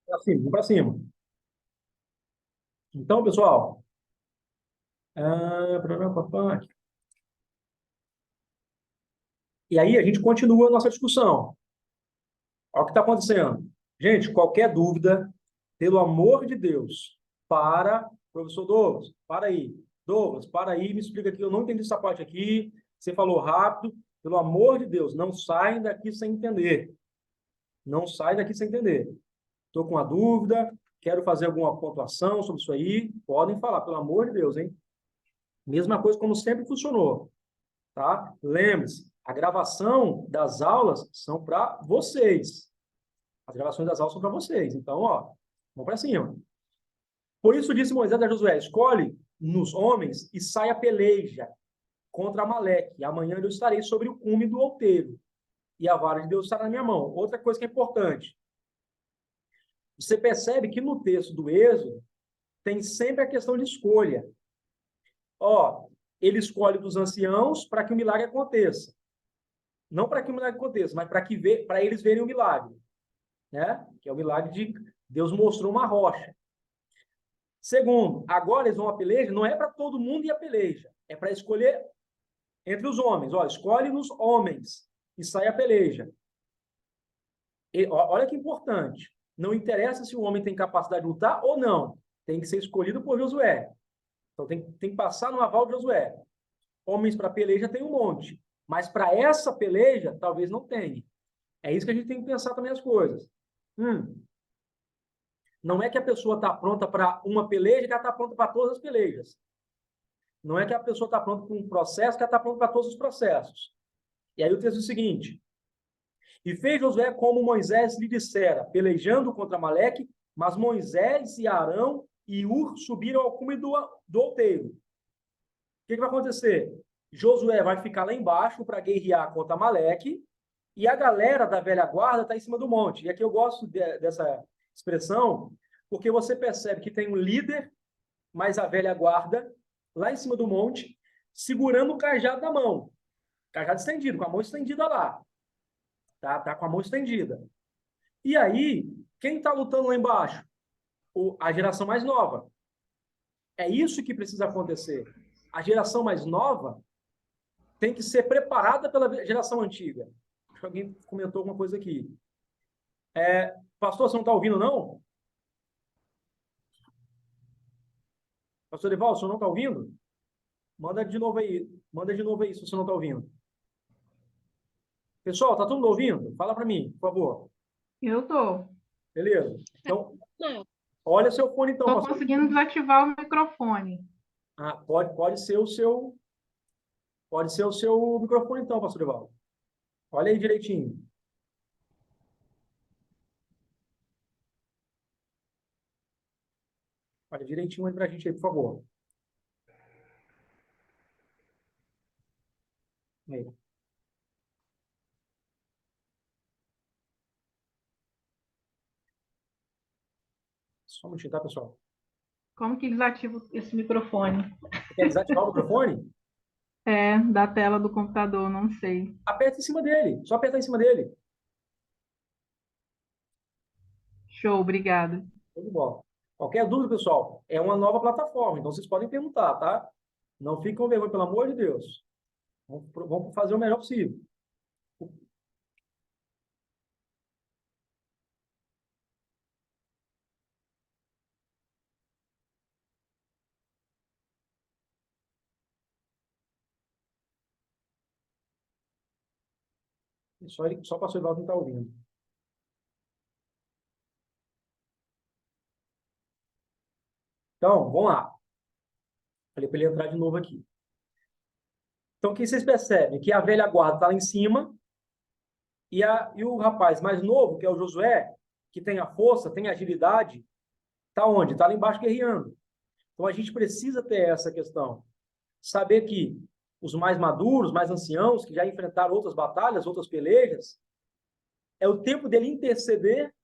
Para cima, vamos para cima. Então, pessoal, e aí a gente continua a nossa discussão. Olha o que está acontecendo. Gente, qualquer dúvida, pelo amor de Deus, para, professor Douglas, para aí. Douglas, para aí, me explica aqui, eu não entendi essa parte aqui, você falou rápido, pelo amor de Deus, não saem daqui sem entender. Não sai daqui sem entender. Estou com uma dúvida, quero fazer alguma pontuação sobre isso aí, podem falar, pelo amor de Deus, hein? Mesma coisa como sempre funcionou, tá? Lembre-se, a gravação das aulas são para vocês. As gravações das aulas são para vocês. Então, ó, vamos para cima. Por isso disse Moisés a Josué: escolhe nos homens e saia peleja contra Amaleque. Amanhã eu estarei sobre o cume do outeiro e a vara de Deus estará na minha mão. Outra coisa que é importante. Você percebe que no texto do Êxodo tem sempre a questão de escolha. Ó, ele escolhe dos anciãos para que o milagre aconteça. Não para que o milagre aconteça, mas para eles verem o milagre, né? Que é o milagre de Deus mostrou uma rocha. Segundo, agora eles vão à peleja, não é para todo mundo ir à peleja, é para escolher entre os homens. Ó, escolhe nos homens e sai à peleja. E, ó, olha que importante. Não interessa se o homem tem capacidade de lutar ou não. Tem que ser escolhido por Josué. Então tem que passar no aval de Josué. Homens para peleja tem um monte. Mas para essa peleja, talvez não tenha. É isso que a gente tem que pensar também as coisas. Não é que a pessoa está pronta para uma peleja que ela está pronta para todas as pelejas. Não é que a pessoa está pronta para um processo que ela está pronta para todos os processos. E aí o texto é o seguinte: e fez Josué como Moisés lhe dissera, pelejando contra Amaleque, mas Moisés e Arão e Ur subiram ao cume do outeiro. O que vai acontecer? Josué vai ficar lá embaixo para guerrear contra Amaleque, e a galera da velha guarda está em cima do monte. E aqui eu gosto dessa expressão, porque você percebe que tem um líder, mais a velha guarda, lá em cima do monte, segurando o cajado na mão. Cajado estendido, com a mão estendida lá. Tá com a mão estendida. E aí, quem está lutando lá embaixo? A geração mais nova. É isso que precisa acontecer. A geração mais nova tem que ser preparada pela geração antiga. Acho que alguém comentou alguma coisa aqui. Pastor, você não está ouvindo, não? Pastor Deval, você não está ouvindo? Manda de novo aí. Manda de novo aí se você não está ouvindo. Pessoal, tá todo mundo ouvindo? Fala para mim, por favor. Eu tô. Beleza? Então, olha seu fone então, Tô pastor. conseguindo desativar o microfone. Pode ser o seu microfone então, pastor Deval. Olha aí direitinho. Olha direitinho aí para a gente aí, por favor. Aí. Só um minutinho, tá, pessoal? Como que desativo esse microfone? Você quer desativar o microfone? Da tela do computador, não sei. Aperta em cima dele. Só apertar em cima dele. Show, obrigada. Tudo bom. Qualquer dúvida, pessoal, é uma nova plataforma, então vocês podem perguntar, tá? Não fiquem com vergonha, pelo amor de Deus. Vamos fazer o melhor possível. Só o pastor Ivaldo não está ouvindo. Então, vamos lá. Falei para ele entrar de novo aqui. Então, o que vocês percebem? Que a velha guarda está lá em cima e o rapaz mais novo, que é o Josué, que tem a força, tem a agilidade, está onde? Está lá embaixo guerreando. Então, a gente precisa ter essa questão. Saber que os mais maduros, mais anciãos, que já enfrentaram outras batalhas, outras pelejas, é o tempo dele interceder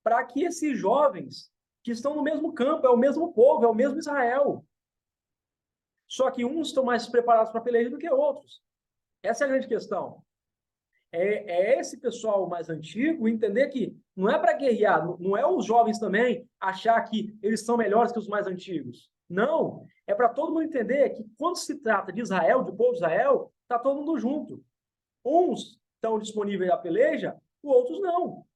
para que esses jovens que estão no mesmo campo, é o mesmo povo, é o mesmo Israel. Só que uns estão mais preparados para a peleja do que outros. Essa é a grande questão. É esse pessoal mais antigo entender que não é para guerrear, não é os jovens também achar que eles são melhores que os mais antigos. Não, é para todo mundo entender que quando se trata de Israel, de povo de Israel, está todo mundo junto. Uns estão disponíveis à peleja, os outros não.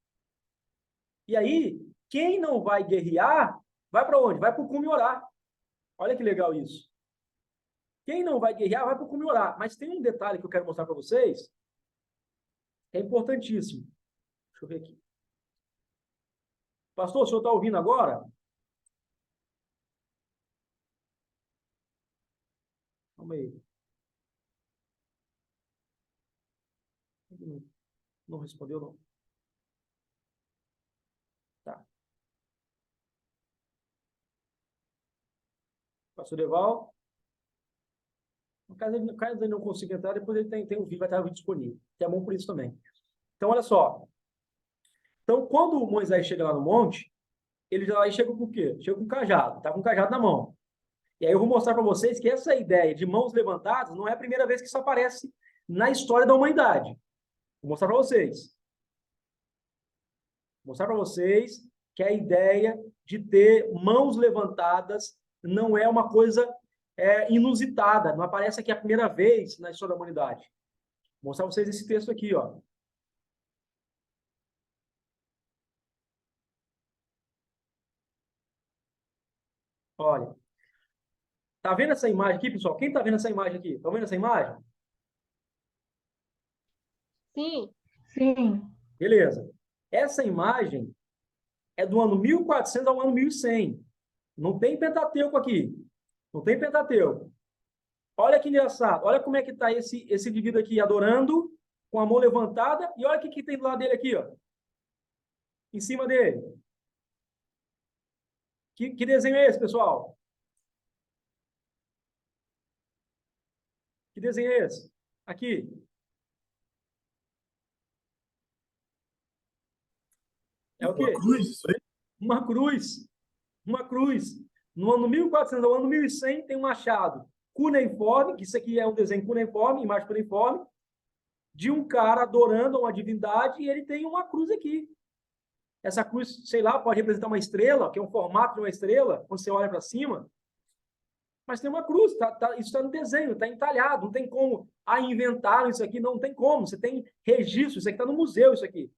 E aí, quem não vai guerrear, vai para onde? Vai para o cume orar. Olha que legal isso. Quem não vai guerrear, vai para o cume orar. Mas tem um detalhe que eu quero mostrar para vocês, que é importantíssimo. Deixa eu ver aqui. Pastor, o senhor está ouvindo agora? Calma aí. Não respondeu, não. Tá. Pastor Deval. Caso ele não consiga entrar, depois ele tem o vídeo, vai estar o vídeo disponível. Que é bom por isso também. Então, olha só. Então, quando Moisés chega lá no monte, ele já chega com o quê? Chega com um cajado. Tá com um cajado na mão. E aí eu vou mostrar para vocês que essa ideia de mãos levantadas não é a primeira vez que isso aparece na história da humanidade. Vou mostrar para vocês. Vou mostrar para vocês que a ideia de ter mãos levantadas não é uma coisa inusitada, não aparece aqui a primeira vez na história da humanidade. Vou mostrar para vocês esse texto aqui, ó. Olha, tá vendo essa imagem aqui, pessoal? Quem tá vendo essa imagem aqui? Tá vendo essa imagem? Sim. Sim. Beleza. Essa imagem é do ano 1400 ao ano 1100. Não tem Pentateuco aqui. Não tem Pentateuco. Olha que engraçado. Olha como é que está esse indivíduo aqui adorando, com a mão levantada. E olha o que tem do lado dele aqui, ó. Em cima dele. Que desenho é esse, pessoal? Que desenho é esse? Aqui. É o quê? Uma cruz, isso aí? Uma cruz. Uma cruz. No ano 1400 ao ano 1100 tem um achado cuneiforme, que isso aqui é um desenho cuneiforme, imagem cuneiforme, de um cara adorando a uma divindade e ele tem uma cruz aqui. Essa cruz, sei lá, pode representar uma estrela, que é um formato de uma estrela, quando você olha para cima. Mas tem uma cruz, isso está no desenho, está entalhado, não tem como. Inventaram isso aqui, não tem como. Você tem registro, isso aqui está no museu, isso aqui.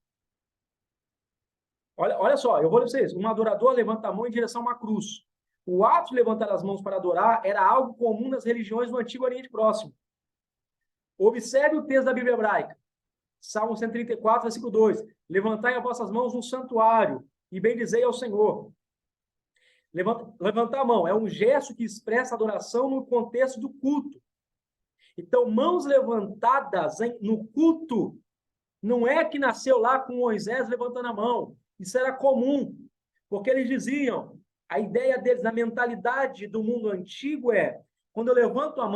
Olha só, eu vou ler para vocês. Um adorador levanta a mão em direção a uma cruz. O ato de levantar as mãos para adorar era algo comum nas religiões do Antigo Oriente Próximo. Observe o texto da Bíblia Hebraica. Salmo 134, versículo 2. Levantai as vossas mãos no santuário e bendizei ao Senhor. Levantar a mão é um gesto que expressa adoração no contexto do culto. Então, mãos levantadas no culto não é que nasceu lá com Moisés levantando a mão. Isso era comum, porque eles diziam, a ideia deles, a mentalidade do mundo antigo é, quando eu levanto a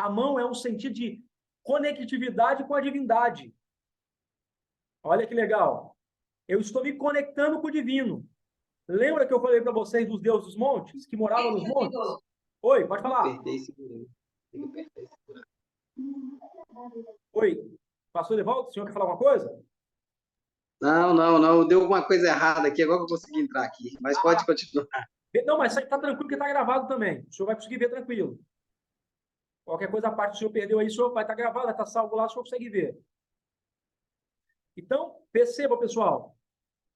mão é um sentido de conectividade com a divindade. Olha que legal. Eu estou me conectando com o divino. Lembra que eu falei para vocês dos deuses dos montes, que moravam nos montes? Oi, pode falar. Oi, pastor Evaldo, o senhor quer falar alguma coisa? Não. Deu alguma coisa errada aqui, agora que eu consegui entrar aqui. Mas pode continuar. Não, mas está tranquilo porque está gravado também. O senhor vai conseguir ver tranquilo. Qualquer coisa a parte que o senhor perdeu aí, o senhor vai estar gravado, vai estar salvo lá, o senhor consegue ver. Então, perceba, pessoal,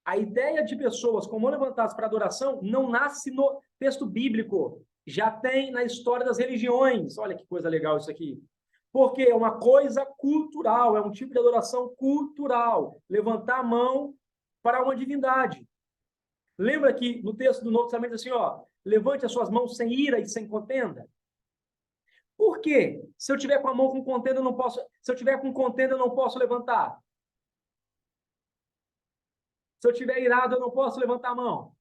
a ideia de pessoas com mãos levantadas para adoração não nasce no texto bíblico, já tem na história das religiões. Olha que coisa legal isso aqui. Porque é uma coisa cultural, é um tipo de adoração cultural. Levantar a mão para uma divindade. Lembra que no texto do Novo Testamento assim, ó, levante as suas mãos sem ira e sem contenda? Por quê? Se eu tiver com a mão com contenda, eu não posso. Se eu tiver com contenda, eu não posso levantar. Se eu tiver irado, eu não posso levantar a mão.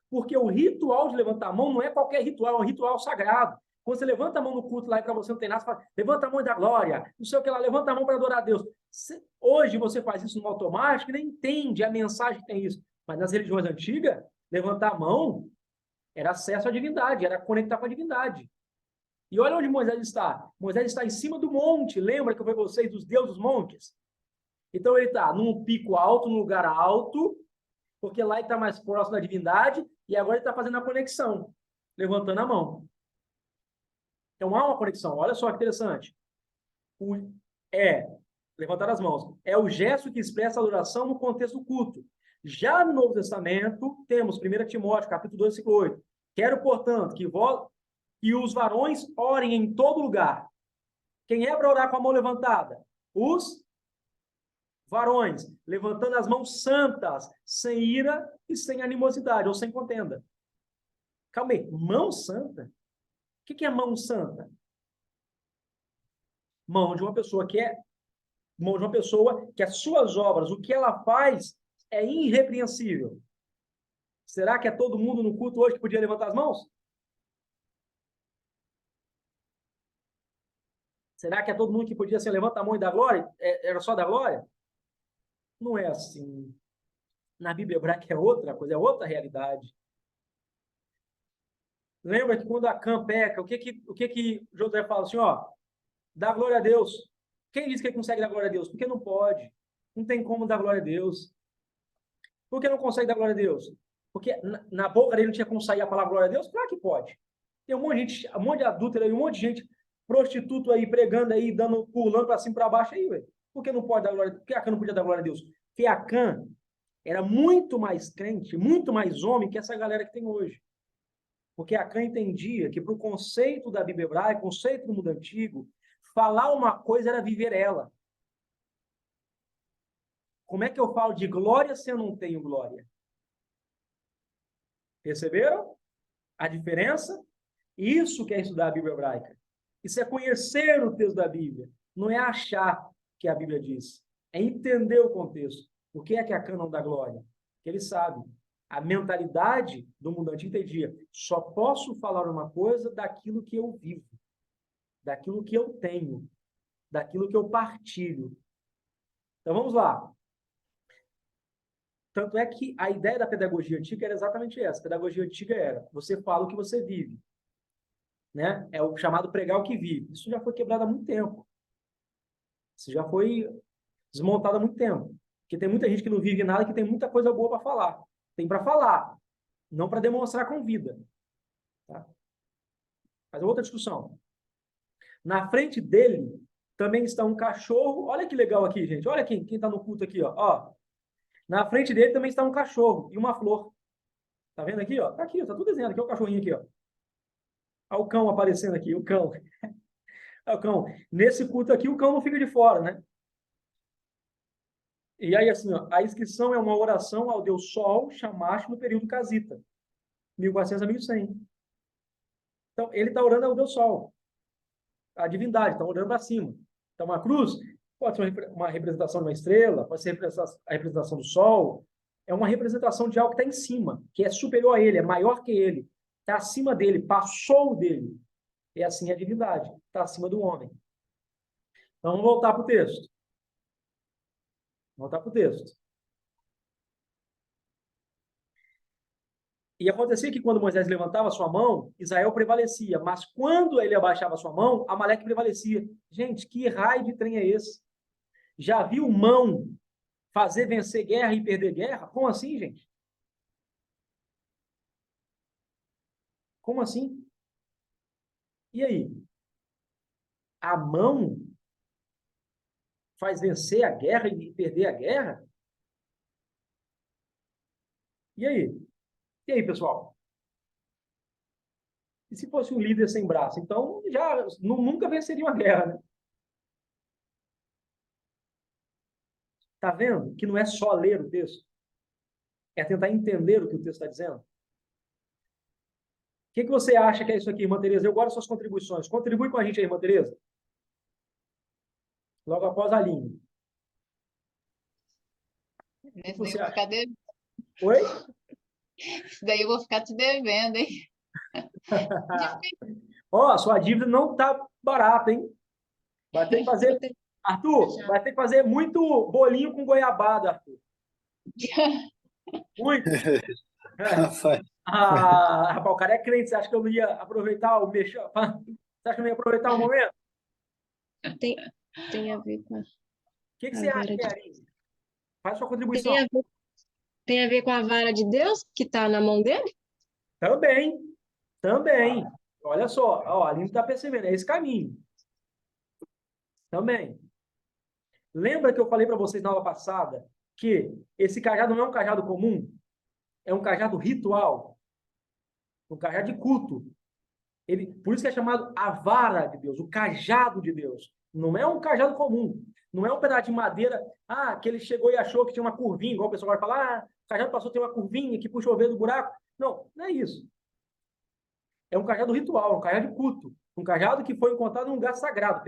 Porque o ritual de levantar a mão não é qualquer ritual, é um ritual sagrado. Quando você levanta a mão no culto lá e para você não tem nada, você fala, levanta a mão da glória, não sei o que lá, levanta a mão para adorar a Deus. Hoje você faz isso no automático e nem entende a mensagem que tem isso. Mas nas religiões antigas, levantar a mão era acesso à divindade, era conectar com a divindade. E olha onde Moisés está. Moisés está em cima do monte. Lembra que eu falei para vocês dos deuses dos montes? Então ele está num pico alto, num lugar alto, porque lá ele está mais próximo da divindade, e agora ele está fazendo a conexão, levantando a mão. Então há uma conexão. Olha só que interessante. Levantar as mãos. É o gesto que expressa a adoração no contexto do culto. Já no Novo Testamento, temos 1 Timóteo, capítulo 2, versículo 8. Quero, portanto, que os varões orem em todo lugar. Quem é para orar com a mão levantada? Os varões, levantando as mãos santas, sem ira e sem animosidade, ou sem contenda. Calma aí, mão santa? O que é mão santa? Mão de uma pessoa que as suas obras, o que ela faz, é irrepreensível. Será que é todo mundo no culto hoje que podia levantar as mãos? Será que é todo mundo que podia assim, levantar a mão e dar glória? Era só dar glória? Não é assim. Na Bíblia hebraica é outra coisa, é outra realidade. Lembra que quando Acã peca, o que Josué fala assim, ó, dá glória a Deus. Quem diz que ele consegue dar glória a Deus? Porque não pode. Não tem como dar glória a Deus. Por que não consegue dar glória a Deus? Porque na boca dele não tinha como sair a palavra glória a Deus? Claro que pode. Tem um monte de gente, um monte de adúltero aí, um monte de gente prostituto aí, pregando aí, pulando para cima e para baixo aí, velho. Por que não pode dar glória a Deus? Por que Acã não podia dar glória a Deus? Porque Acã era muito mais crente, muito mais homem que essa galera que tem hoje. Porque Acã entendia que para o conceito da Bíblia hebraica, conceito do mundo antigo, falar uma coisa era viver ela. Como é que eu falo de glória se eu não tenho glória? Perceberam a diferença? Isso que é estudar a Bíblia hebraica. Isso é conhecer o texto da Bíblia. Não é achar que a Bíblia diz. É entender o contexto. Por que é que Acã não dá glória? Porque ele sabe. A mentalidade do mundo antigo entendia. Só posso falar uma coisa daquilo que eu vivo. Daquilo que eu tenho. Daquilo que eu partilho. Então vamos lá. Tanto é que a ideia da pedagogia antiga era exatamente essa. A pedagogia antiga era, você fala o que você vive. Né? É o chamado pregar o que vive. Isso já foi quebrado há muito tempo. Isso já foi desmontado há muito tempo. Porque tem muita gente que não vive nada, que tem muita coisa boa para falar. Tem para falar, não para demonstrar com vida. Tá? Mas é outra discussão. Na frente dele também está um cachorro. Olha que legal aqui, gente. Olha quem está no culto aqui. Ó. Na frente dele também está um cachorro e uma flor. Tá vendo aqui? Ó? Tá aqui, tá tudo desenhado aqui. Ó, o cachorrinho aqui. Ó. Olha o cão aparecendo aqui. O cão. Olha o cão. Nesse culto aqui, o cão não fica de fora, né? E aí, assim, ó, a inscrição é uma oração ao Deus Sol, Shamash, no período Casita, 1400 a 1100. Então, ele está orando ao Deus Sol, a divindade, está orando para cima. Então, uma cruz pode ser uma representação de uma estrela, pode ser a representação do Sol, é uma representação de algo que está em cima, que é superior a ele, é maior que ele, está acima dele, passou dele. E assim é a divindade, está acima do homem. Então, vamos voltar para o texto. Voltar para o texto. E acontecia que quando Moisés levantava a sua mão, Israel prevalecia. Mas quando ele abaixava a sua mão, Amaleque prevalecia. Gente, que raio de trem é esse? Já viu mão fazer vencer guerra e perder guerra? Como assim, gente? Como assim? E aí? A mão faz vencer a guerra e perder a guerra? E aí? E aí, pessoal? E se fosse um líder sem braço? Então, já nunca venceria uma guerra, né? Tá vendo? Que não é só ler o texto. É tentar entender o que o texto está dizendo. O que você acha que é isso aqui, irmã Tereza? Eu gosto das suas contribuições. Contribui com a gente aí, irmã Tereza. Logo após a linha. Nesse daí você eu vou acha? ficar devendo. Oi? Isso daí eu vou ficar te devendo, hein? Ó, a sua dívida não tá barata, hein? Vai ter que fazer... Arthur, vai ter que fazer muito bolinho com goiabada, Arthur. Muito. Rapaz, Rapaz, o cara é crente. Você acha que eu não ia aproveitar o mexão? Você acha que eu não ia aproveitar o momento? Tem a ver com O que a você acha, vara de... Aline? Faz sua Tem contribuição. tem a ver com a vara de Deus que está na mão dele? Também, também. Olha só, ó, a Aline está percebendo, é esse caminho. Também. Lembra que eu falei para vocês na aula passada que esse cajado não é um cajado comum? É um cajado ritual. Um cajado de culto. Por isso que é chamado a vara de Deus, o cajado de Deus. Não é um cajado comum. Não é um pedaço de madeira, que ele chegou e achou que tinha uma curvinha, igual o pessoal vai falar, o cajado passou, tem uma curvinha que puxa o ovelha do buraco. Não, não é isso. É um cajado ritual, um cajado de culto. Um cajado que foi encontrado em um lugar sagrado,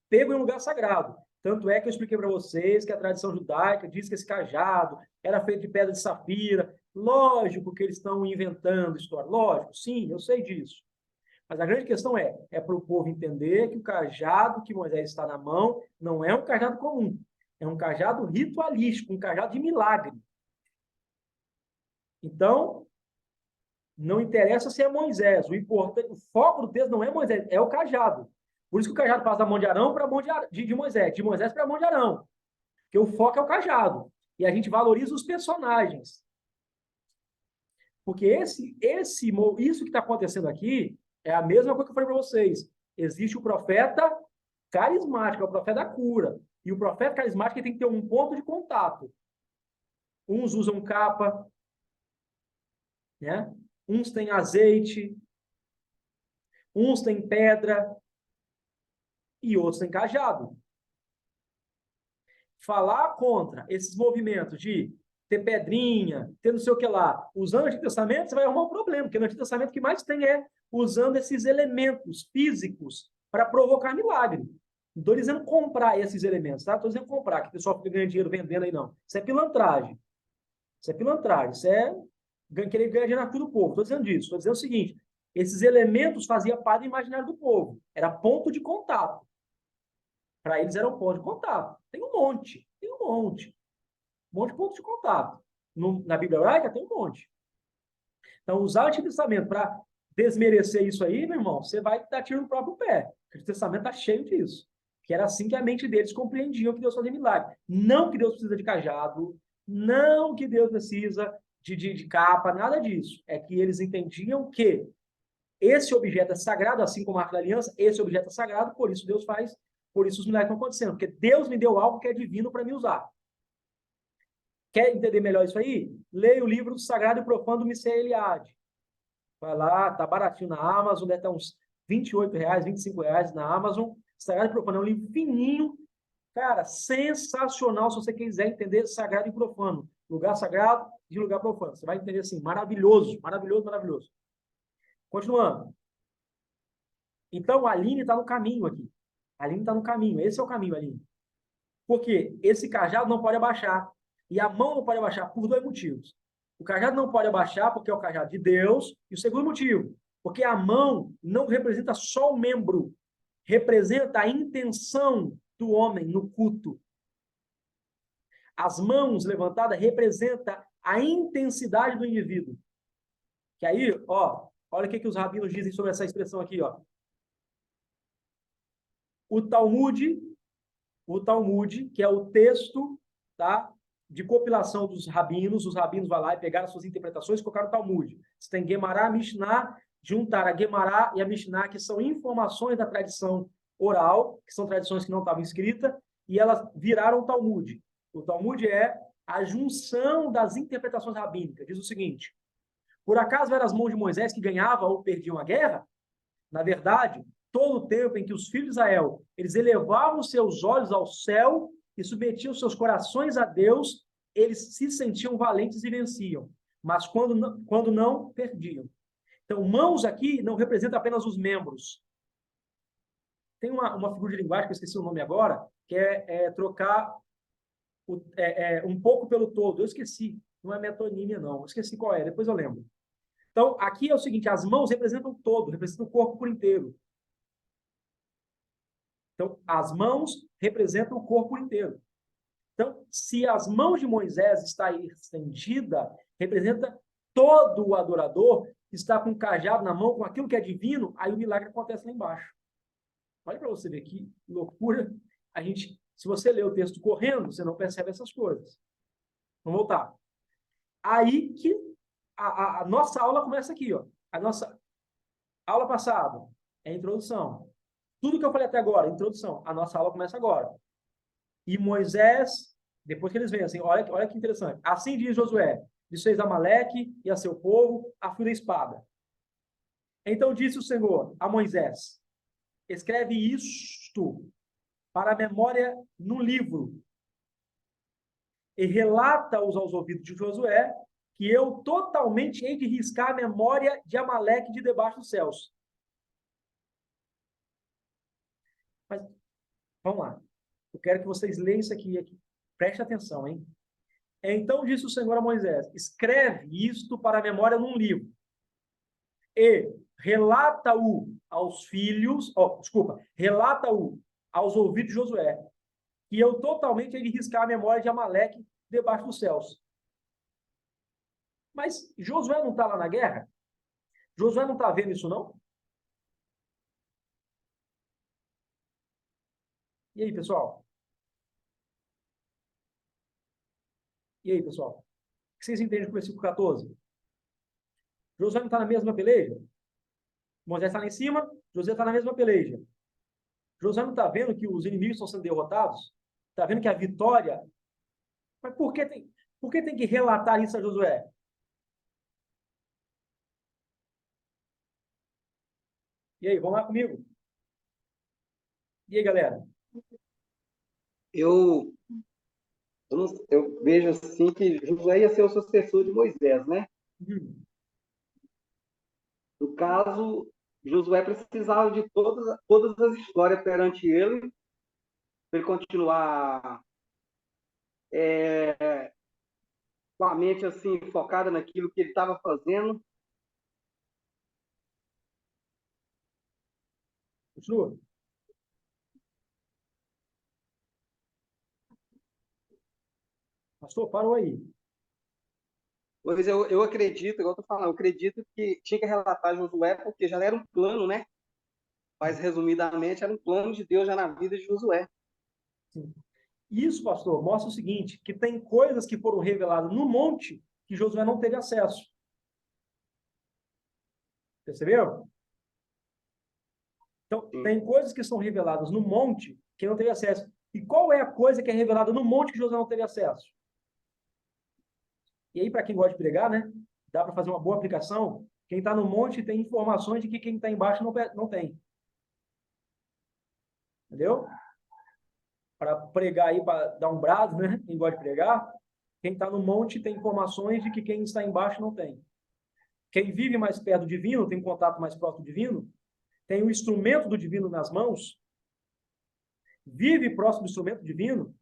pego em um lugar sagrado. Tanto é que eu expliquei para vocês que a tradição judaica diz que esse cajado era feito de pedra de safira. Lógico que eles estão inventando história. Lógico, sim, eu sei disso. Mas a grande questão é para o povo entender que o cajado que Moisés está na mão não é um cajado comum. É um cajado ritualístico, um cajado de milagre. Então, não interessa se é Moisés. O foco do texto não é Moisés, é o cajado. Por isso que o cajado passa da mão de Arão para a mão de Moisés, de Moisés para a mão de Arão. Porque o foco é o cajado. E a gente valoriza os personagens. Porque isso que está acontecendo aqui é a mesma coisa que eu falei para vocês. Existe o profeta carismático, é o profeta da cura. E o profeta carismático tem que ter um ponto de contato. Uns usam capa, né? Uns têm azeite, uns têm pedra e outros têm cajado. Falar contra esses movimentos de ter pedrinha, ter não sei o que lá, usando o Antigo Testamento, você vai arrumar um problema, porque no Antigo Testamento o que mais tem é usando esses elementos físicos para provocar milagre. Não estou dizendo comprar esses elementos, tá? Estou dizendo comprar, que o pessoal fica ganhando dinheiro vendendo aí, não. Isso é pilantragem. Isso é pilantragem. Isso é querer ganhar dinheiro na vida do povo. Estou dizendo disso. Estou dizendo o seguinte, esses elementos faziam parte do imaginário do povo. Era ponto de contato. Para eles era um ponto de contato. Tem um monte. Um monte de pontos de contato. Na Bíblia hebraica tem um monte. Então, usar o Antigo Testamento para desmerecer isso aí, meu irmão, você vai dar tiro no próprio pé. O Antigo Testamento está cheio disso. Que era assim que a mente deles compreendia que Deus fazia milagre. Não que Deus precisa de cajado, não que Deus precisa de capa, nada disso. É que eles entendiam que esse objeto é sagrado, assim como a Arca da Aliança, esse objeto é sagrado, por isso Deus faz, por isso os milagres estão acontecendo. Porque Deus me deu algo que é divino para me usar. Quer entender melhor isso aí? Leia o livro Sagrado e Profano do Mircea Eliade. Vai lá, tá baratinho na Amazon, deve estar uns R$28, R$25 na Amazon. Sagrado e Profano é um livro fininho, cara, sensacional se você quiser entender sagrado e profano. Lugar sagrado e lugar profano. Você vai entender assim, maravilhoso, maravilhoso, maravilhoso. Continuando. Então, a Aline está no caminho aqui. A Aline está no caminho. Esse é o caminho, Aline. Porque esse cajado não pode abaixar. E a mão não pode abaixar por dois motivos. O cajado não pode abaixar porque é o cajado de Deus. E o segundo motivo, porque a mão não representa só o membro, representa a intenção do homem no culto. As mãos levantadas representam a intensidade do indivíduo. Que aí, ó, olha o que os rabinos dizem sobre essa expressão aqui, ó. O Talmud, que é o texto, tá, de compilação dos rabinos, os rabinos vão lá e pegaram suas interpretações e colocaram o Talmud. Você tem Guemará, Mishnah, juntar a Guemará e a Mishnah, que são informações da tradição oral, que são tradições que não estavam escritas, e elas viraram o Talmud. O Talmud é a junção das interpretações rabínicas. Diz o seguinte: por acaso eram as mãos de Moisés que ganhavam ou perdiam a guerra? Na verdade, todo o tempo em que os filhos de Israel eles elevavam seus olhos ao céu e submetiam seus corações a Deus, eles se sentiam valentes e venciam. Mas quando não, perdiam. Então, mãos aqui não representa apenas os membros. Tem uma figura de linguagem, que eu esqueci o nome agora, que é trocar um pouco pelo todo. Eu esqueci. Não é metonímia, não. Eu esqueci qual é. Depois eu lembro. Então, aqui é o seguinte, as mãos representam o todo, representam o corpo por inteiro. Então, as mãos representam o corpo por inteiro. Então, se as mãos de Moisés está estendida, representa todo o adorador que está com o cajado na mão, com aquilo que é divino, aí o milagre acontece lá embaixo. Olha para você ver que loucura. Se você lê o texto correndo, você não percebe essas coisas. Vamos voltar. Aí que a nossa aula começa aqui, ó. A nossa aula passada é a introdução. Tudo que eu falei até agora, introdução. A nossa aula começa agora. E Moisés, depois que eles vêm assim, olha que interessante. Assim diz Josué: desfez Amaleque e a seu povo a fio da espada. Então disse o Senhor a Moisés: escreve isto para a memória num livro e relata-os aos ouvidos de Josué, que eu totalmente hei de riscar a memória de Amaleque de debaixo dos céus. Mas, vamos lá. Eu quero que vocês leiam isso aqui. Preste atenção, hein? Então disse o Senhor a Moisés: escreve isto para a memória num livro e relata-o aos filhos, relata-o aos ouvidos de Josué, que eu totalmente hei de riscar a memória de Amaleque debaixo dos céus. Mas Josué não está lá na guerra? Josué não está vendo isso, não? E aí, pessoal? E aí, pessoal? O que vocês entendem com o versículo 14? Josué não está na mesma peleja? Moisés está lá em cima, Josué está na mesma peleja. Josué não está vendo que os inimigos estão sendo derrotados? Está vendo que a vitória... Mas por que tem que relatar isso a Josué? E aí, vamos lá comigo? E aí, galera? Eu, eu vejo assim que Josué ia ser o sucessor de Moisés, né? Uhum. No caso, Josué precisava de todas as histórias perante ele, para ele continuar com a mente assim focada naquilo que ele estava fazendo. Continua. Pastor, parou aí. Pois eu acredito, igual eu estou falando, eu acredito que tinha que relatar Josué, porque já era um plano, né? Mas, resumidamente, era um plano de Deus já na vida de Josué. Sim. Isso, pastor, mostra o seguinte, que tem coisas que foram reveladas no monte que Josué não teve acesso. Percebeu? Então, Sim. tem coisas que são reveladas no monte que não teve acesso. E qual é a coisa que é revelada no monte que Josué não teve acesso? E aí, para quem gosta de pregar, né? Dá para fazer uma boa aplicação. Quem está no monte tem informações de que quem está embaixo não tem. Entendeu? Para pregar aí, para dar um brado, né? Quem gosta de pregar, quem está no monte tem informações de que quem está embaixo não tem. Quem vive mais perto do divino, tem um contato mais próximo do divino, tem o instrumento do divino nas mãos, vive próximo do instrumento divino,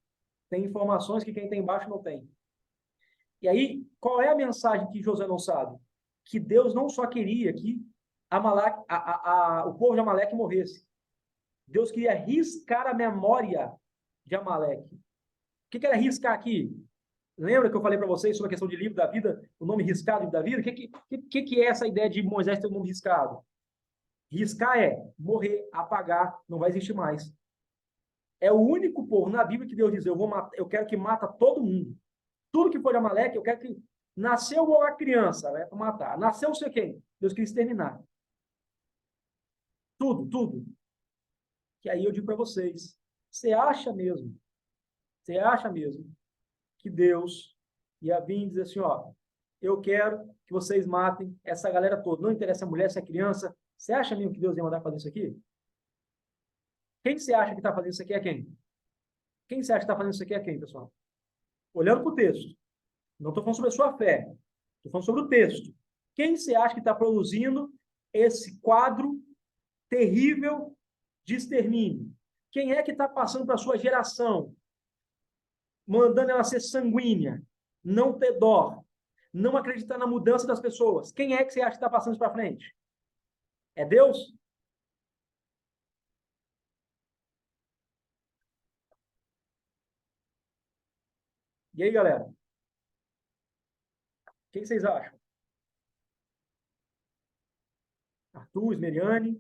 tem informações que quem tem embaixo não tem. E aí, qual é a mensagem que José não sabe? Que Deus não só queria que o povo de Amaleque morresse. Deus queria riscar a memória de Amaleque. O que era riscar aqui? Lembra que eu falei para vocês sobre a questão de livro da vida, o nome riscado livro da vida? O que é essa ideia de Moisés ter o nome riscado? Riscar é morrer, apagar, não vai existir mais. É o único povo na Bíblia que Deus diz: eu quero que mata todo mundo. Tudo que for de Amaleque, eu quero que nasceu uma criança, né, para matar. Nasceu não sei quem. Deus queria exterminar. Tudo. Que aí eu digo para vocês: você acha mesmo que Deus ia vir e dizer assim, ó, eu quero que vocês matem essa galera toda, não interessa a mulher, se é criança, você acha mesmo que Deus ia mandar fazer isso aqui? Quem você acha que está fazendo isso aqui é quem? Quem você acha que está fazendo isso aqui é quem, pessoal? Olhando para o texto. Não estou falando sobre a sua fé. Estou falando sobre o texto. Quem você acha que está produzindo esse quadro terrível de extermínio? Quem é que está passando para a sua geração, mandando ela ser sanguínea, não ter dó, não acreditar na mudança das pessoas? Quem é que você acha que está passando isso para frente? É Deus? E aí, galera? O que vocês acham? Arthur, Meriane?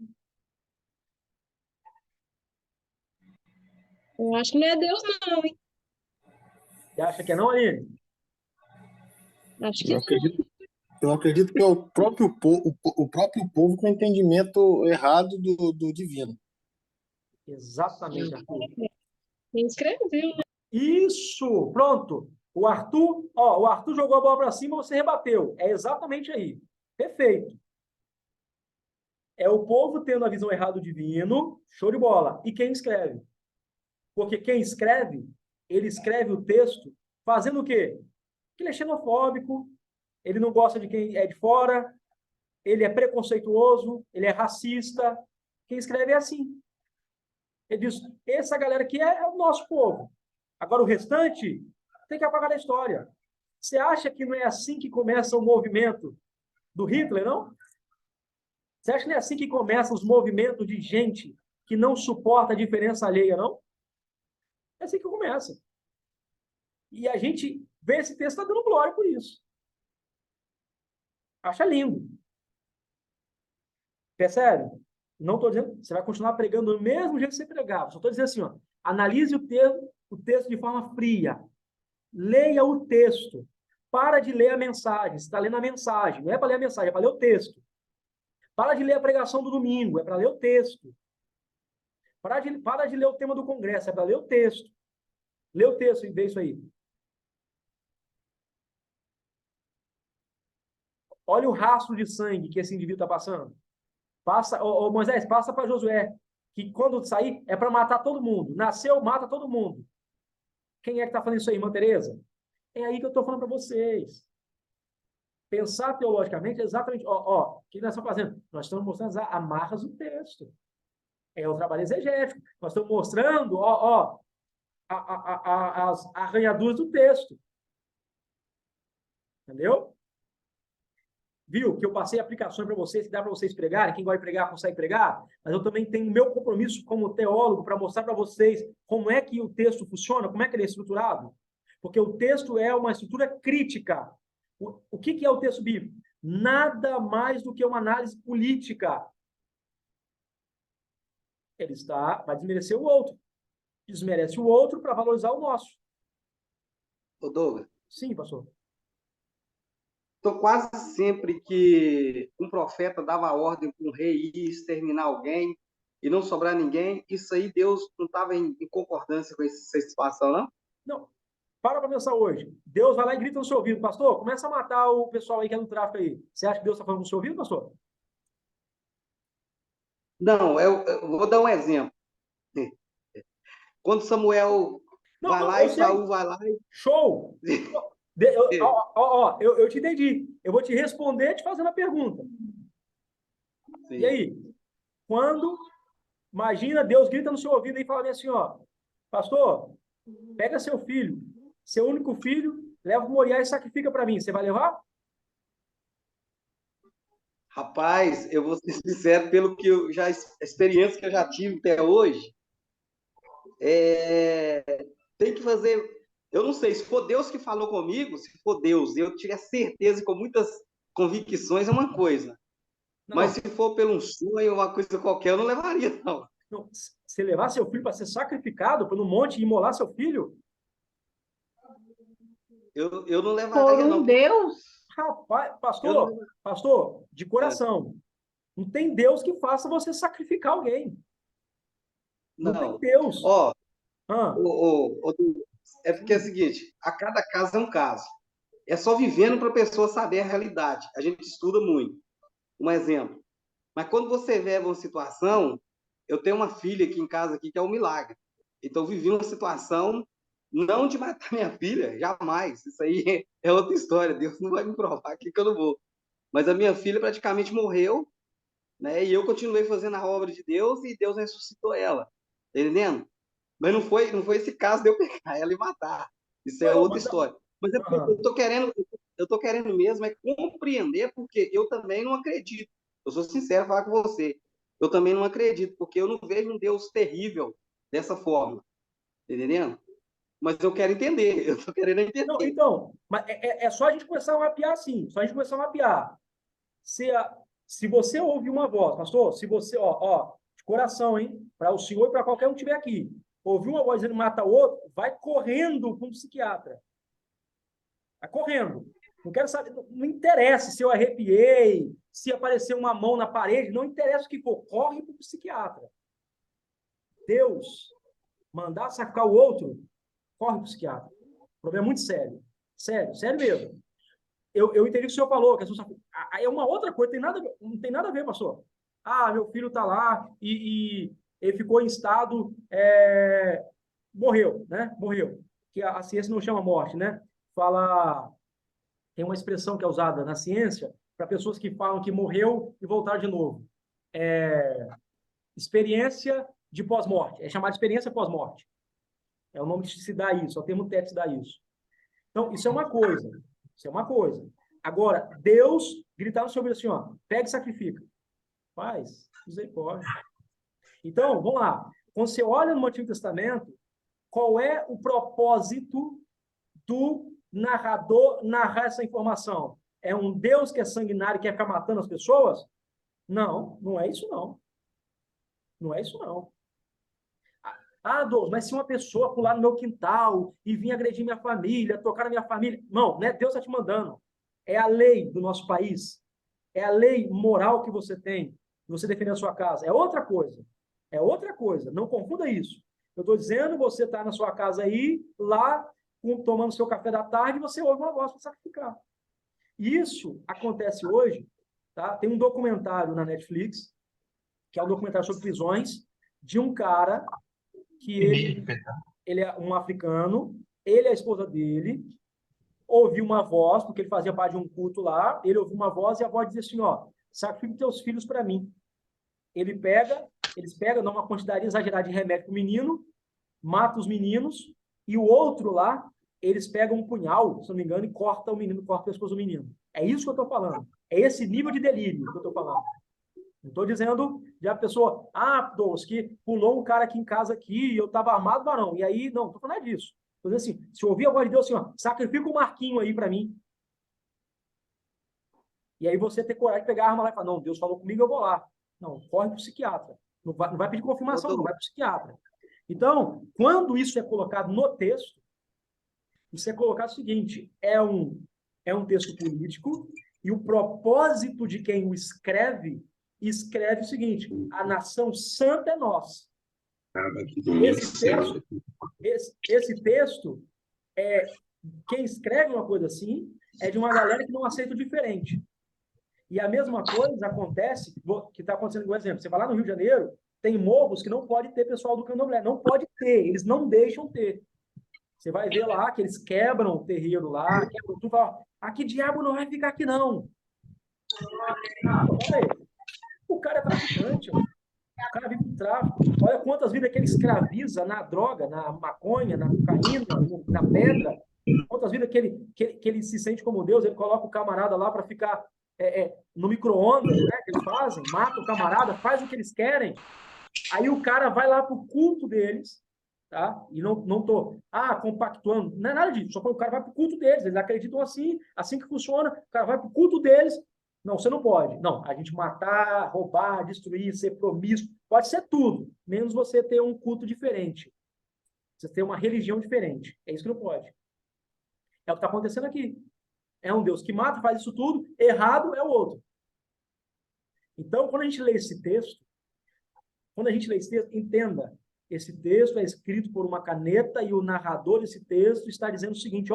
Eu acho que não é Deus, não, hein? Você acha que é não, Aline? Acho que Eu acredito, eu acredito que é o próprio povo com entendimento errado do divino. Exatamente, não. Arthur. Quem escreveu, né? Isso, pronto. O Arthur jogou a bola para cima, você rebateu. É exatamente aí. Perfeito. É o povo tendo a visão errada do divino, show de bola. E quem escreve? Porque quem escreve, ele escreve o texto fazendo o quê? Porque ele é xenofóbico, ele não gosta de quem é de fora, ele é preconceituoso, ele é racista. Quem escreve é assim. Ele diz, essa galera aqui é o nosso povo. Agora, o restante tem que apagar da história. Você acha que não é assim que começa o movimento do Hitler, não? Você acha que não é assim que começam os movimentos de gente que não suporta a diferença alheia, não? É assim que começa. E a gente vê esse texto, está dando glória por isso. Acha lindo. Percebe? Não estou dizendo, você vai continuar pregando do mesmo jeito que você pregava. Só estou dizendo assim, ó, analise o texto de forma fria. Leia o texto. Para de ler a mensagem. Você está lendo a mensagem. Não é para ler a mensagem, é para ler o texto. Para de ler a pregação do domingo, é para ler o texto. Para de ler o tema do congresso, é para ler o texto. Lê o texto e vê isso aí. Olha o rastro de sangue que esse indivíduo está passando. Moisés, passa para Josué, que quando sair é para matar todo mundo. Nasceu, mata todo mundo. Quem é que está falando isso aí, irmã Tereza? É aí que eu estou falando para vocês. Pensar teologicamente é exatamente... o que nós estamos fazendo? Nós estamos mostrando as amarras do texto. É o trabalho exegético. Nós estamos mostrando, as arranhaduras do texto. Entendeu? Viu? Que eu passei aplicações para vocês, que dá para vocês pregarem. Quem gosta de pregar, consegue pregar. Mas eu também tenho meu compromisso como teólogo para mostrar para vocês como é que o texto funciona, como é que ele é estruturado. Porque o texto é uma estrutura crítica. O que é o texto bíblico? Nada mais do que uma análise política. Ele vai desmerecer o outro. Desmerece o outro para valorizar o nosso. Ô, Douglas, Sim, pastor. então quase sempre que um profeta dava ordem para um rei ir exterminar alguém e não sobrar ninguém, isso aí Deus não estava em concordância com essa situação, não? Não. Para pensar hoje. Deus vai lá e grita no seu ouvido, pastor, começa a matar o pessoal aí que é no tráfico aí. Você acha que Deus está falando no seu ouvido, pastor? Não, eu vou dar um exemplo. Quando Samuel Não, vai não, lá eu e sei. Saul vai lá e... Show! Eu te entendi. Eu vou te responder te fazendo a pergunta. Sim. E aí? Quando, imagina, Deus grita no seu ouvido e fala assim, ó, pastor, pega seu filho, seu único filho, leva o Moriá e sacrifica para mim. Você vai levar? Rapaz, eu vou ser sincero, pelo que a experiência que eu já tive até hoje, tem que fazer. Eu não sei, se for Deus que falou comigo, se for Deus, eu tiver certeza com muitas convicções, é uma coisa. Não, Mas se for pelo sonho ou uma coisa qualquer, eu não levaria, não. não. Você levar seu filho para ser sacrificado para no monte e imolar seu filho? Eu não Por levaria, um não. Deus? Rapaz, Eu pastor, de coração, não tem Deus que faça você sacrificar alguém. Não tem não. Deus. Ó, Ah, é porque é o seguinte, a cada caso é um caso. É só vivendo para a pessoa saber a realidade. A gente estuda muito. Um exemplo. Mas quando você vê uma situação, eu tenho uma filha aqui em casa aqui que é um milagre. Então eu vivi uma situação não de matar minha filha, jamais. Isso aí é outra história. Deus não vai me provar aqui que eu não vou. Mas a minha filha praticamente morreu, né? E eu continuei fazendo a obra de Deus e Deus ressuscitou ela. Tá entendendo? Mas não foi esse caso de eu pegar ela e matar. Isso é não, outra mas, história. Mas é porque eu tô querendo mesmo é compreender, porque eu também não acredito. Eu sou sincero falar com você. Eu também não acredito, porque eu não vejo um Deus terrível dessa forma. Tá entendendo? Mas eu quero entender, eu tô querendo não, entender. então, mas é só a gente começar a mapear assim, só a gente começar a mapear. Se você ouvir uma voz, pastor, se você, de coração, hein, para o senhor e para qualquer um que estiver aqui, ouviu uma voz dizendo mata o outro, vai correndo para um psiquiatra. Vai correndo. Não quero saber, não interessa se eu arrepiei, se apareceu uma mão na parede, não interessa o que for, corre para o psiquiatra. Deus mandar sacar o outro, corre para o psiquiatra. O problema é muito sério. Sério, sério mesmo. Eu entendi o que o senhor falou, que é uma outra coisa, não tem nada a ver, pastor. Ah, meu filho está lá e ele ficou em estado, morreu, né? Morreu. Que a ciência não chama morte, né? Tem uma expressão que é usada na ciência para pessoas que falam que morreu e voltar de novo. Experiência de pós-morte. É chamada de experiência pós-morte. É o nome que se dá isso, é o termo técnico que se dá isso. Então, isso é uma coisa. Isso é uma coisa. Agora, Deus gritar no seu ouvido assim, ó, pega e sacrifica. Faz, misericórdia. Então, vamos lá. Quando você olha no Antigo Testamento, qual é o propósito do narrador narrar essa informação? É um Deus que é sanguinário e quer ficar matando as pessoas? Não, não é isso não. Não é isso não. Ah, Deus, mas se uma pessoa pular no meu quintal e vir agredir minha família, tocar na minha família... Não, né? Deus está te mandando. É a lei do nosso país. É a lei moral que você tem, que você defende a sua casa. É outra coisa. É outra coisa. Não confunda isso. Eu estou dizendo, você está na sua casa aí, lá, tomando seu café da tarde, e você ouve uma voz para sacrificar. Isso acontece hoje, tá? Tem um documentário na Netflix, que é um documentário sobre prisões, de um cara que ele é um africano, ele e a esposa dele, ouviu uma voz, porque ele fazia parte de um culto lá, ele ouviu uma voz e a voz dizia assim, ó, sacrifica teus filhos para mim. Eles pegam, dão uma quantidade exagerada de remédio para o menino, mata os meninos, e o outro lá, eles pegam um punhal, se não me engano, e corta o pescoço do menino. É isso que eu estou falando. É esse nível de delírio que eu estou falando. Não estou dizendo de a pessoa, Douglas, que pulou um cara aqui em casa aqui, e eu estava armado, varão. E aí, não estou falando disso. Estou dizendo assim, se eu ouvir a voz de Deus assim, ó, sacrifica o Marquinho aí para mim. E aí você ter coragem de pegar a arma lá e falar, não, Deus falou comigo, eu vou lá. Não, corre para o psiquiatra. Não vai pedir confirmação, não, vai para o psiquiatra. Então, quando isso é colocado no texto, isso é colocado o seguinte, é um texto político, e o propósito de quem o escreve o seguinte, a nação santa é nossa. Esse texto, quem escreve uma coisa assim, é de uma galera que não aceita o diferente. E a mesma coisa acontece, que está acontecendo, por exemplo, você vai lá no Rio de Janeiro, tem morros que não pode ter pessoal do candomblé, não pode ter, eles não deixam ter. Você vai ver lá que eles quebram o terreiro lá, quebram tudo, fala, aqui diabo não vai ficar aqui não. O cara é traficante, o cara vive do tráfico. Olha quantas vidas que ele escraviza na droga, na maconha, na cocaína, na pedra. Quantas vidas que ele se sente como Deus, ele coloca o camarada lá para ficar no micro-ondas, né, que eles fazem, mata o camarada, faz o que eles querem. Aí o cara vai lá para o culto deles, tá? E não tô compactuando, não é nada disso, só que o cara vai para o culto deles, eles acreditam assim que funciona, o cara vai para o culto deles. Não, você não pode. Não, a gente matar, roubar, destruir, ser promíscuo, pode ser tudo, menos você ter um culto diferente. Você ter uma religião diferente. É isso que não pode. É o que está acontecendo aqui. É um Deus que mata, faz isso tudo, errado é o outro. Então, quando a gente lê esse texto, entenda, esse texto é escrito por uma caneta e o narrador desse texto está dizendo o seguinte,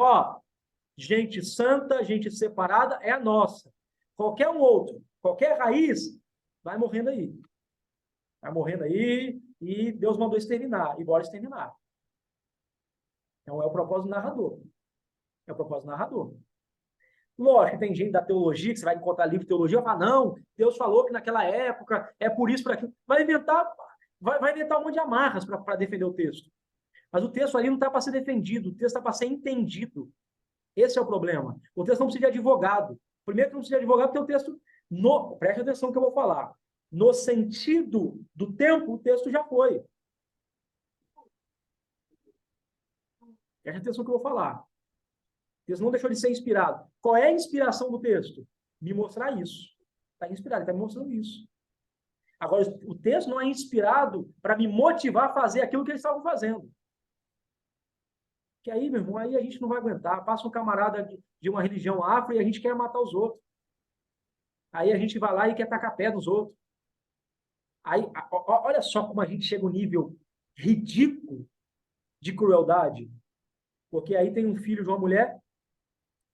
gente santa, gente separada é a nossa. Qualquer um outro, qualquer raiz, vai morrendo aí. Vai morrendo aí e Deus mandou exterminar, e bora exterminar. Então, é o propósito do narrador. É o propósito do narrador. Lógico, tem gente da teologia, que você vai encontrar livro de teologia, vai falar, não, Deus falou que naquela época é por isso, por aquilo. Vai inventar um monte de amarras para defender o texto. Mas o texto ali não está para ser defendido, o texto está para ser entendido. Esse é o problema. O texto não precisa de advogado. Primeiro que não precisa de advogado, porque o texto, preste atenção no que eu vou falar. No sentido do tempo, o texto já foi. Preste atenção no que eu vou falar. O texto não deixou de ser inspirado. Qual é a inspiração do texto? Me mostrar isso. Está inspirado, ele está me mostrando isso. Agora, o texto não é inspirado para me motivar a fazer aquilo que eles estavam fazendo. Que aí, meu irmão, aí a gente não vai aguentar. Passa um camarada de uma religião afro e a gente quer matar os outros. Aí a gente vai lá e quer tacar pé nos outros. Aí, olha só como a gente chega a um nível ridículo de crueldade. Porque aí tem um filho de uma mulher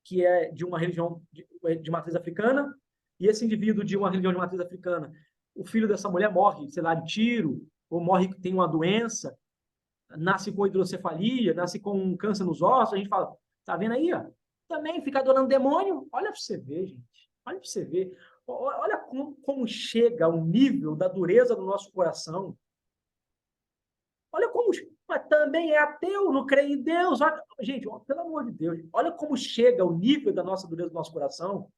que é de uma religião de matriz africana, e esse indivíduo de uma religião de matriz africana, o filho dessa mulher morre, sei lá, de tiro, ou morre, tem uma doença, nasce com hidrocefalia, nasce com um câncer nos ossos, a gente fala, tá vendo aí, ó? Também fica adorando demônio. Olha para você ver, gente. Olha para você ver. Olha como chega o nível da dureza do nosso coração. Olha como... Mas também é ateu, não crê em Deus. Olha, gente, pelo amor de Deus, olha como chega o nível da nossa dureza do nosso coração.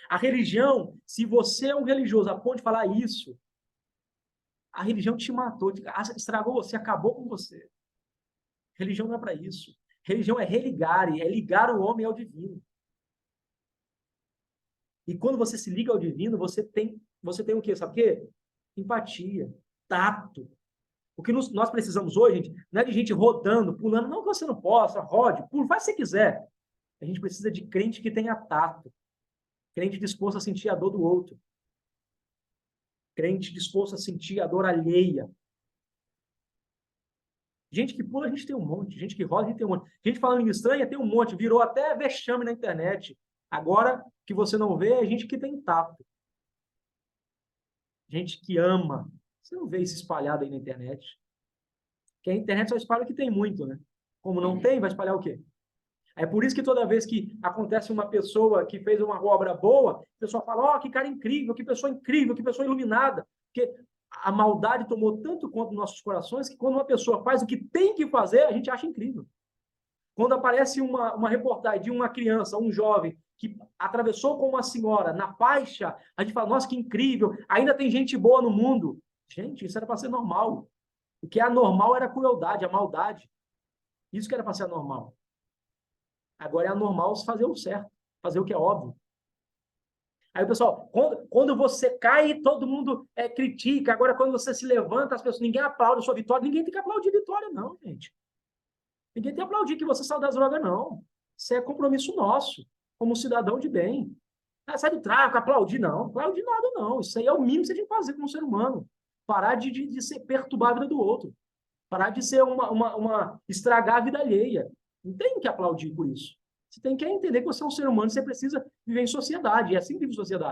A religião, se você é um religioso a ponto de falar isso, a religião te matou, estragou você, acabou com você. Religião não é para isso. Religião é religar, é ligar o homem ao divino. E quando você se liga ao divino, você tem o quê? Sabe o quê? Empatia, tato. O que nós precisamos hoje, gente, não é de gente rodando, pulando. Não que você não possa, rode, pula, faz se você quiser. A gente precisa de crente que tenha tato. Crente disposto a sentir a dor do outro. Crente disposto a sentir a dor alheia. Gente que pula, a gente tem um monte. Gente que roda, a gente tem um monte. Gente falando língua estranha, tem um monte. Virou até vexame na internet. Agora, que você não vê, é gente que tem tato. Gente que ama. Você não vê isso espalhado aí na internet. Porque a internet só espalha o que tem muito, né? Como não tem, vai espalhar o quê? É por isso que toda vez que acontece uma pessoa que fez uma obra boa, o pessoal fala, que cara incrível, que pessoa iluminada. Porque a maldade tomou tanto conta dos nossos corações que quando uma pessoa faz o que tem que fazer, a gente acha incrível. Quando aparece uma reportagem de uma criança, um jovem, que atravessou com uma senhora na faixa, a gente fala, nossa, que incrível, ainda tem gente boa no mundo. Gente, isso era para ser normal. O que é anormal era a crueldade, a maldade. Isso que era para ser anormal. Agora é anormal fazer o certo, fazer o que é óbvio. Aí o pessoal, quando você cai, todo mundo critica. Agora, quando você se levanta, as pessoas, ninguém aplaude a sua vitória. Ninguém tem que aplaudir a vitória, não, gente. Ninguém tem que aplaudir que você saiu das drogas, não. Isso é compromisso nosso, como cidadão de bem. Sai do tráfico, aplaudir, não. Aplaudir nada, não. Isso aí é o mínimo que você tem que fazer como ser humano. Parar de ser perturbar a vida do outro. Parar de ser estragar a vida alheia. Não tem que aplaudir por isso. Você tem que entender que você é um ser humano e você precisa viver em sociedade. É assim que vive em sociedade.